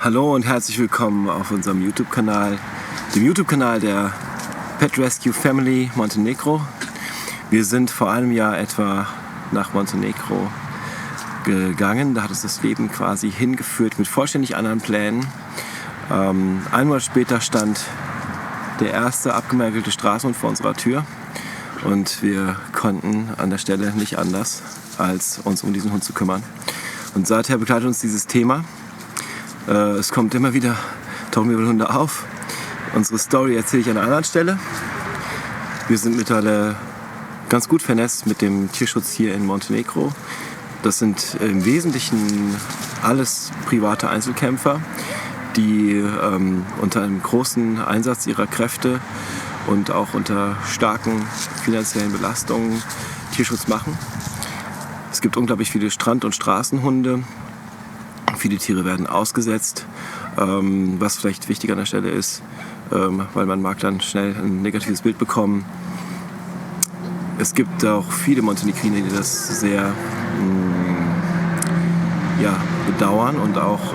Hallo und herzlich willkommen auf unserem YouTube-Kanal, dem YouTube-Kanal der Pet Rescue Family Montenegro. Wir sind vor einem Jahr etwa nach Montenegro gegangen. Da hat uns das Leben quasi hingeführt mit vollständig anderen Plänen. Ein Monat später stand der erste abgemergelte Straßenhund vor unserer Tür und wir konnten an der Stelle nicht anders, als uns um diesen Hund zu kümmern. Und seither begleitet uns dieses Thema. Es kommt immer wieder, tauchen wir Hunde auf. Unsere Story erzähle ich an einer anderen Stelle. Wir sind mittlerweile ganz gut vernetzt mit dem Tierschutz hier in Montenegro. Das sind im Wesentlichen alles private Einzelkämpfer, die unter einem großen Einsatz ihrer Kräfte und auch unter starken finanziellen Belastungen Tierschutz machen. Es gibt unglaublich viele Strand- und Straßenhunde. Viele Tiere werden ausgesetzt, was vielleicht wichtig an der Stelle ist, weil man mag dann schnell ein negatives Bild bekommen. Es gibt auch viele Montenegriner, die das sehr bedauern und auch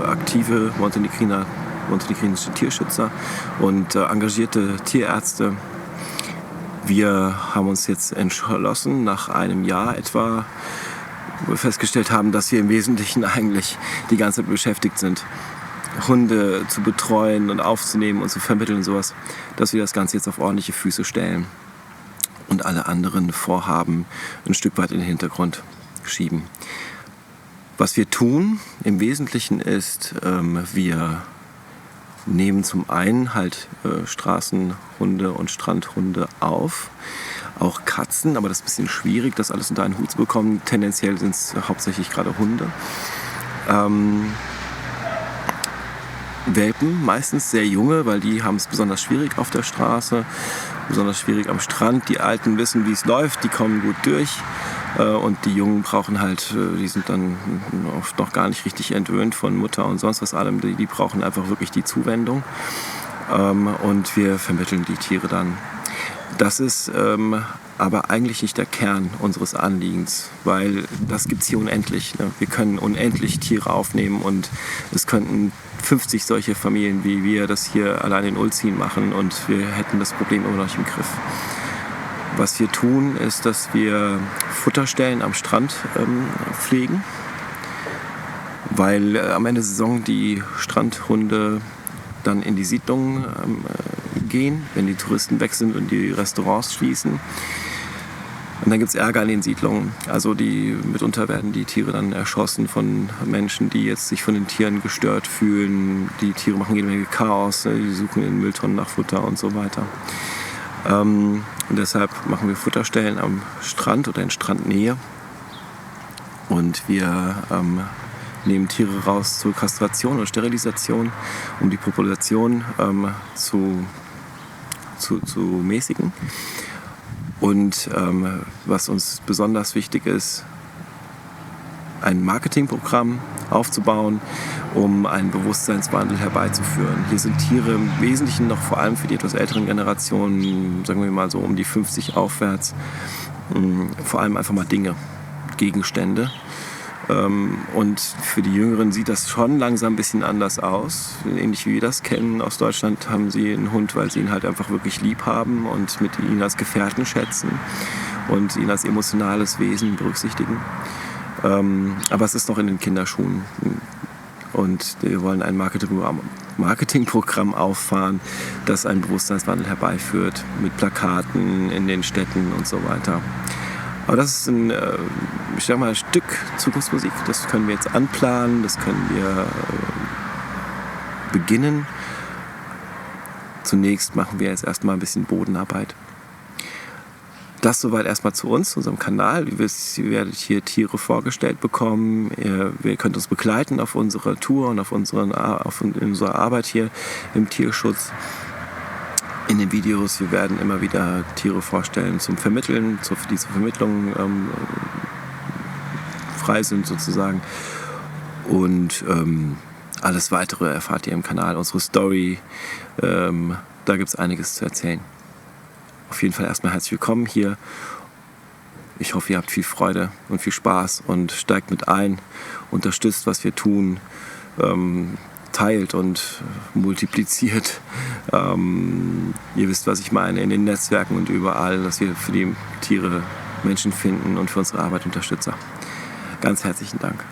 aktive montenegrinische Tierschützer und engagierte Tierärzte. Wir haben uns jetzt entschlossen, nach einem Jahr etwa, wo wir festgestellt haben, dass wir im Wesentlichen eigentlich die ganze Zeit beschäftigt sind, Hunde zu betreuen und aufzunehmen und zu vermitteln und sowas, dass wir das Ganze jetzt auf ordentliche Füße stellen und alle anderen Vorhaben ein Stück weit in den Hintergrund schieben. Was wir tun im Wesentlichen ist, wir nehmen zum einen halt Straßenhunde und Strandhunde auf, auch Katzen, aber das ist ein bisschen schwierig, das alles unter einen Hut zu bekommen. Tendenziell sind es hauptsächlich gerade Hunde. Welpen, meistens sehr junge, weil die haben es besonders schwierig auf der Straße, besonders schwierig am Strand. Die Alten wissen, wie es läuft, die kommen gut durch. Und die Jungen brauchen halt, die sind dann oft noch gar nicht richtig entwöhnt von Mutter und sonst was allem. Die brauchen einfach wirklich die Zuwendung. Und wir vermitteln die Tiere dann. Das ist aber eigentlich nicht der Kern unseres Anliegens, weil das gibt es hier unendlich. Ne? Wir können unendlich Tiere aufnehmen und es könnten 50 solche Familien wie wir das hier allein in Ulcin machen und wir hätten das Problem immer noch nicht im Griff. Was wir tun, ist, dass wir Futterstellen am Strand pflegen, weil am Ende der Saison die Strandhunde dann in die Siedlungen gehen, wenn die Touristen weg sind und die Restaurants schließen. Und dann gibt es Ärger in den Siedlungen. Also mitunter werden die Tiere dann erschossen von Menschen, die jetzt sich von den Tieren gestört fühlen. Die Tiere machen jede Menge Chaos, die suchen in Mülltonnen nach Futter und so weiter. Und deshalb machen wir Futterstellen am Strand oder in Strandnähe. Und wir nehmen Tiere raus zur Kastration und Sterilisation, um die Population zu mäßigen. Und was uns besonders wichtig ist, ein Marketingprogramm aufzubauen, um einen Bewusstseinswandel herbeizuführen. Hier sind Tiere im Wesentlichen noch vor allem für die etwas älteren Generationen, sagen wir mal so um die 50 aufwärts, vor allem einfach mal Dinge, Gegenstände. Und für die Jüngeren sieht das schon langsam ein bisschen anders aus. Ähnlich wie wir das kennen aus Deutschland, haben sie einen Hund, weil sie ihn halt einfach wirklich lieb haben und mit ihn als Gefährten schätzen und ihn als emotionales Wesen berücksichtigen. Aber es ist noch in den Kinderschuhen. Und wir wollen ein Marketingprogramm auffahren, das einen Bewusstseinswandel herbeiführt, mit Plakaten in den Städten und so weiter. Aber das ist ein Stück Zukunftsmusik, das können wir jetzt anplanen, das können wir beginnen. Zunächst machen wir jetzt erstmal ein bisschen Bodenarbeit. Das soweit erstmal zu uns, unserem Kanal. Ihr werdet hier Tiere vorgestellt bekommen. Ihr könnt uns begleiten auf unserer Tour und auf unserer Arbeit hier im Tierschutz. In den Videos, wir werden immer wieder Tiere vorstellen zum Vermitteln, die zur Vermittlung frei sind sozusagen. Und alles Weitere erfahrt ihr im Kanal. Unsere Story, da gibt es einiges zu erzählen. Auf jeden Fall erstmal herzlich willkommen hier. Ich hoffe, ihr habt viel Freude und viel Spaß und steigt mit ein, unterstützt, was wir tun, teilt und multipliziert. Ihr wisst, was ich meine, in den Netzwerken und überall, dass wir für die Tiere Menschen finden und für unsere Arbeit Unterstützer. Ganz herzlichen Dank.